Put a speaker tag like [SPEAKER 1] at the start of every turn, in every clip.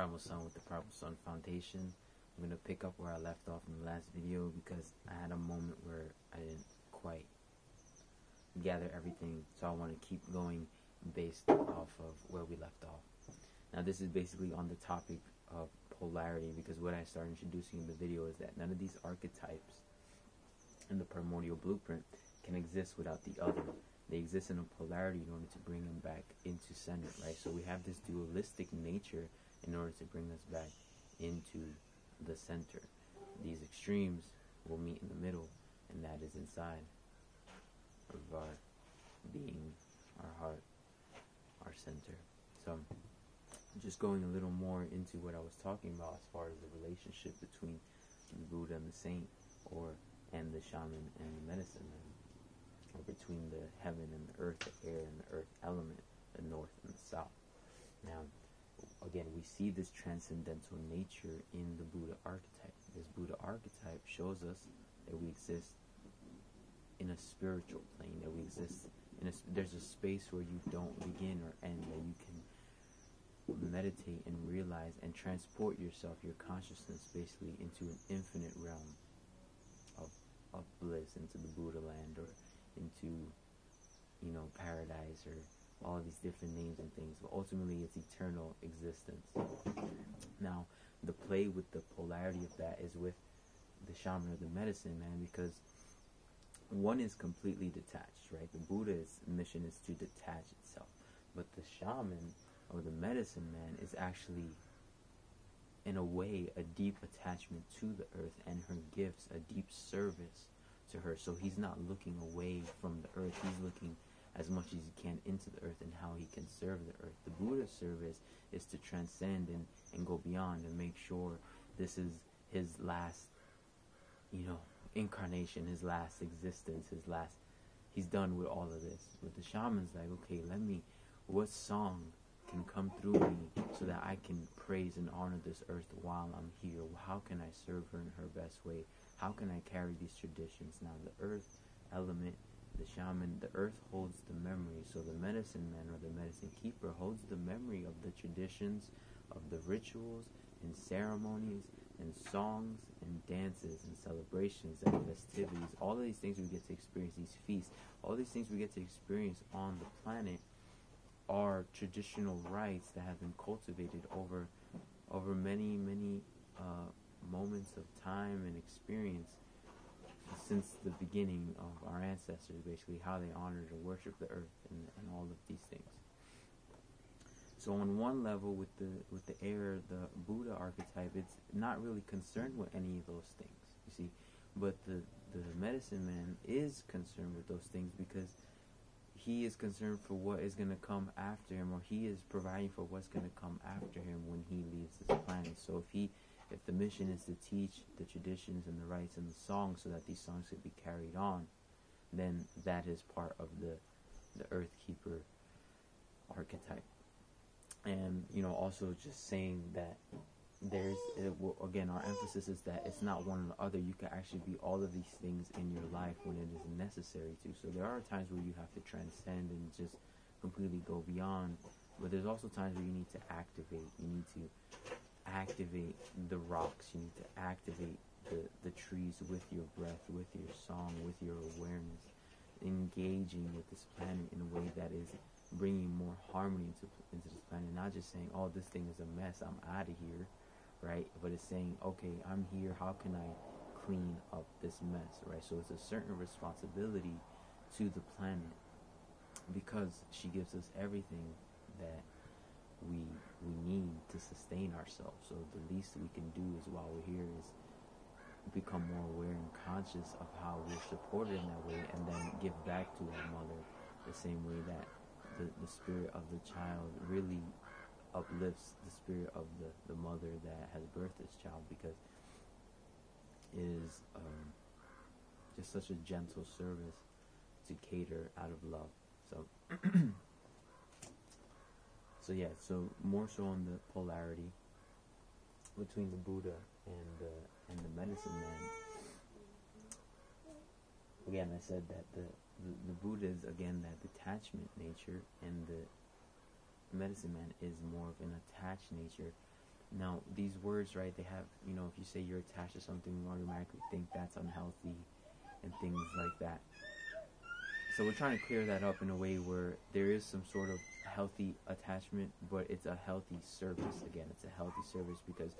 [SPEAKER 1] Primal Sun with the Primal Sun Foundation. I'm going to pick up where I left off in the last video because I had a moment where I didn't quite gather everything, so I want to keep going based off of where we left off. Now this is basically on the topic of polarity, because what I started introducing in the video is that none of these archetypes in the primordial blueprint can exist without the other. They exist in a polarity in order to bring them back into center, right? So we have this dualistic nature in order to bring us back into the center. These extremes will meet in the middle, and that is inside of our being, our heart, our center. So just going a little more into what I was talking about as far as the relationship between the Buddha and the saint, and the shaman and the medicine man, or between the heaven and the earth, the air and the earth element, the north and the south. Now, again, we see this transcendental nature in the Buddha archetype. This Buddha archetype shows us that we exist in a spiritual plane, that we exist in there's a space where you don't begin or end, that you can meditate and realize and transport yourself, your consciousness, basically into an infinite realm of bliss, into the Buddha land, or into, paradise, or all of these different names and things, but ultimately it's eternal existence. Now, the play with the polarity of that is with the shaman or the medicine man, because one is completely detached, right? The Buddha's mission is to detach itself, but the shaman or the medicine man is actually, in a way, a deep attachment to the earth and her gifts, a deep service to her. So he's not looking away from the earth, he's looking as much as he can into the earth and how he can serve the earth. The Buddha's service is to transcend and go beyond and make sure this is his last, incarnation, his last existence, he's done with all of this. But the shaman's like, okay, what song can come through me so that I can praise and honor this earth while I'm here? How can I serve her in her best way? How can I carry these traditions? Now, the earth element, the shaman, the earth holds the memory. So the medicine man or the medicine keeper holds the memory of the traditions, of the rituals and ceremonies and songs and dances and celebrations and festivities. All of these things we get to experience, these feasts, all these things we get to experience on the planet are traditional rites that have been cultivated over many moments of time and experience since the beginning of our ancestors, basically how they honored and worshiped the earth and all of these things. So on one level, with the air, the Buddha archetype, it's not really concerned with any of those things, you see, but the medicine man is concerned with those things, because he is concerned for what is going to come after him, or he is providing for what's going to come after him when he leaves this planet. So if the mission is to teach the traditions and the rites and the songs so that these songs could be carried on, then that is part of the Earth Keeper archetype. And also just saying that again, our emphasis is that it's not one or the other. You can actually be all of these things in your life when it is necessary to. So there are times where you have to transcend and just completely go beyond, but there's also times where you need to activate. You need to activate the rocks. You need to activate the trees with your breath, with your song, with your awareness, engaging with this planet in a way that is bringing more harmony into this planet. Not just saying, oh, this thing is a mess, I'm out of here, right? But it's saying, okay, I'm here, how can I clean up this mess, right? So it's a certain responsibility to the planet, because she gives us everything that we need to sustain ourselves. So the least we can do is, while we're here, is become more aware and conscious of how we're supported in that way, and then give back to our mother the same way that the spirit of the child really uplifts the spirit of the mother that has birthed this child, because it is just such a gentle service to cater out of love. So so more so on the polarity between the Buddha and the medicine man. Again, I said that the Buddha is, again, that detachment nature, and the medicine man is more of an attached nature, Now, these words, right, they have, you know, if you say you're attached to something, we automatically think that's unhealthy and things like that. So we're trying to clear that up in a way where there is some sort of healthy attachment, but it's a healthy service. Again, it's a healthy service because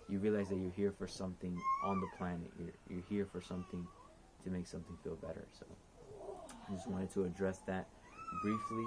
[SPEAKER 1] you realize that you're here for something on the planet. You're here for something to make something feel better. So I just wanted to address that briefly.